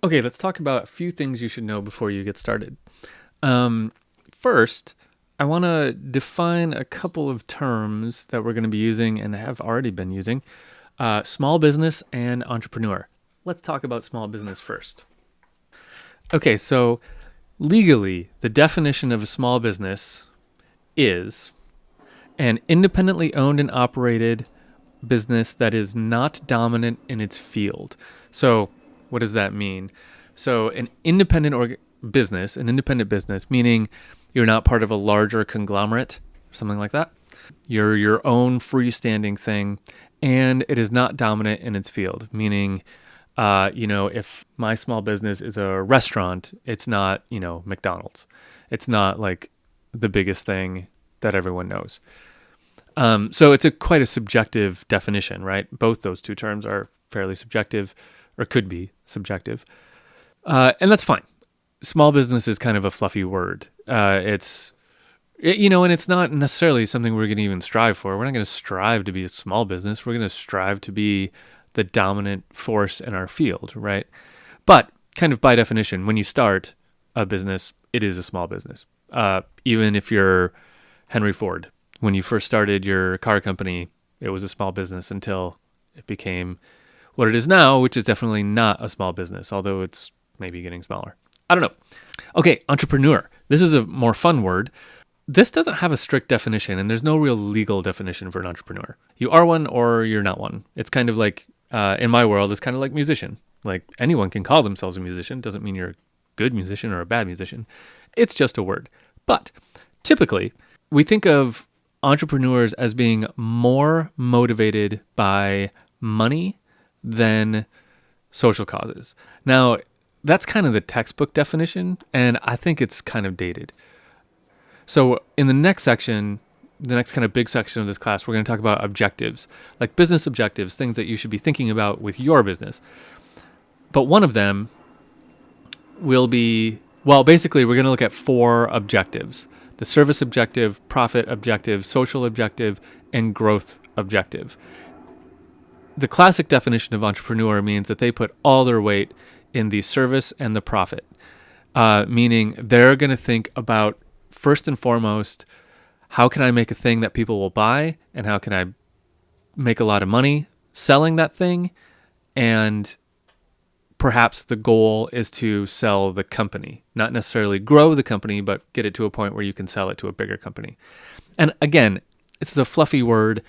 Okay, let's talk about a few things you should know before you get started. First, I want to define a couple of terms that we're going to be using and have already been using. Small business and entrepreneur. Let's talk about small business first. Okay, so legally, the definition of a small business is an independently owned and operated business that is not dominant in its field. So, what does that mean? So, an independent business, meaning you're not part of a larger conglomerate, something like that. You're your own freestanding thing, and it is not dominant in its field, meaning, if my small business is a restaurant, it's not, McDonald's. It's not like the biggest thing that everyone knows. So it's quite a subjective definition, right? Both those two terms are fairly subjective, or could be subjective. And that's fine. Small business is kind of a fluffy word. And it's not necessarily something we're going to even strive for. We're not going to strive to be a small business. We're going to strive to be the dominant force in our field, right? But kind of by definition, when you start a business, it is a small business. Even if you're Henry Ford, when you first started your car company, it was a small business until it became what it is now, which is definitely not a small business, although it's maybe getting smaller. I don't know. Okay, entrepreneur. This is a more fun word. This doesn't have a strict definition, and there's no real legal definition for an entrepreneur. You are one or you're not one. It's kind of like, in my world, it's kind of like musician. Like anyone can call themselves a musician. Doesn't mean you're a good musician or a bad musician. It's just a word. But typically, we think of entrepreneurs as being more motivated by money than social causes. Now, that's kind of the textbook definition, and I think it's kind of dated. So in the next section, the next kind of big section of this class, we're going to talk about objectives, like business objectives, things that you should be thinking about with your business. But one of them will be, basically we're going to look at 4 objectives: the service objective, profit objective, social objective, and growth objective. The classic definition of entrepreneur means that they put all their weight in the service and the profit, meaning they're going to think about, first and foremost, how can I make a thing that people will buy, and how can I make a lot of money selling that thing, and perhaps the goal is to sell the company, not necessarily grow the company, but get it to a point where you can sell it to a bigger company. And again, this is a fluffy word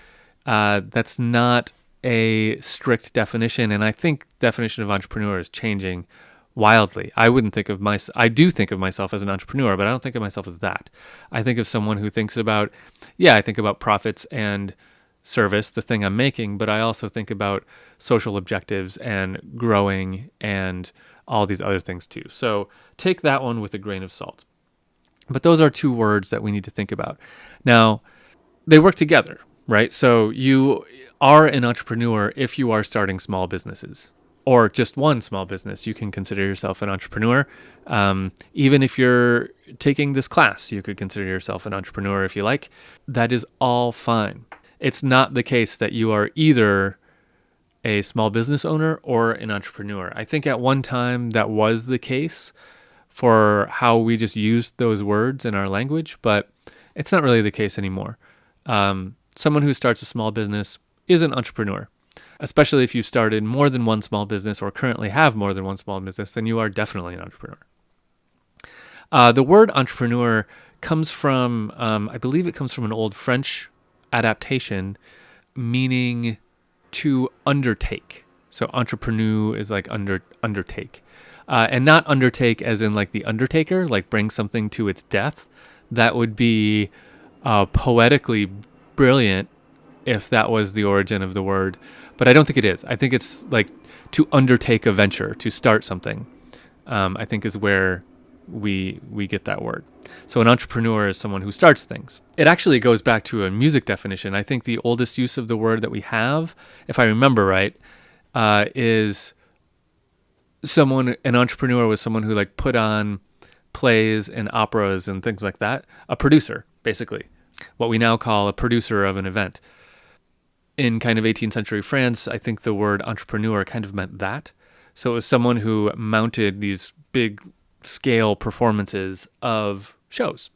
that's not a strict definition, and I think definition of entrepreneur is changing wildly. I do think of myself as an entrepreneur, but I don't think of myself as that. I think of someone who thinks about, I think about profits and service, the thing I'm making, but I also think about social objectives and growing and all these other things too. So take that one with a grain of salt. But those are 2 words that we need to think about. Now, they work together, right? So you are an entrepreneur if you are starting small businesses, or just one small business. You can consider yourself an entrepreneur. Even if you're taking this class, you could consider yourself an entrepreneur if you like. That is all fine. It's not the case that you are either a small business owner or an entrepreneur. I think at one time that was the case for how we just used those words in our language, but it's not really the case anymore. Someone who starts a small business is an entrepreneur. Especially if you started more than one small business or currently have more than one small business, then you are definitely an entrepreneur. The word entrepreneur comes from, I believe it comes from an old French adaptation, meaning to undertake. So entrepreneur is like undertake. And not undertake as in like the undertaker, like bring something to its death. That would be poetically brilliant if that was the origin of the word. But I don't think it is. I think it's like to undertake a venture, to start something, I think is where we get that word. So an entrepreneur is someone who starts things. It actually goes back to a music definition. I think the oldest use of the word that we have, if I remember right, is an entrepreneur was someone who like put on plays and operas and things like that. A producer, basically. What we now call a producer of an event. In kind of 18th century France, I think the word entrepreneur kind of meant that. So it was someone who mounted these big scale performances of shows.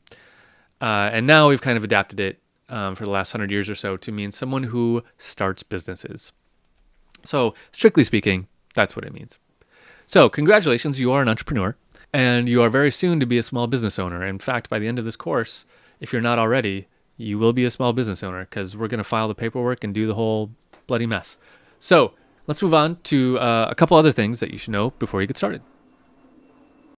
And now we've kind of adapted it for the last 100 years or so to mean someone who starts businesses. So strictly speaking, that's what it means. So congratulations, you are an entrepreneur, and you are very soon to be a small business owner. In fact, by the end of this course, if you're not already, you will be a small business owner because we're going to file the paperwork and do the whole bloody mess. So let's move on to a couple other things that you should know before you get started.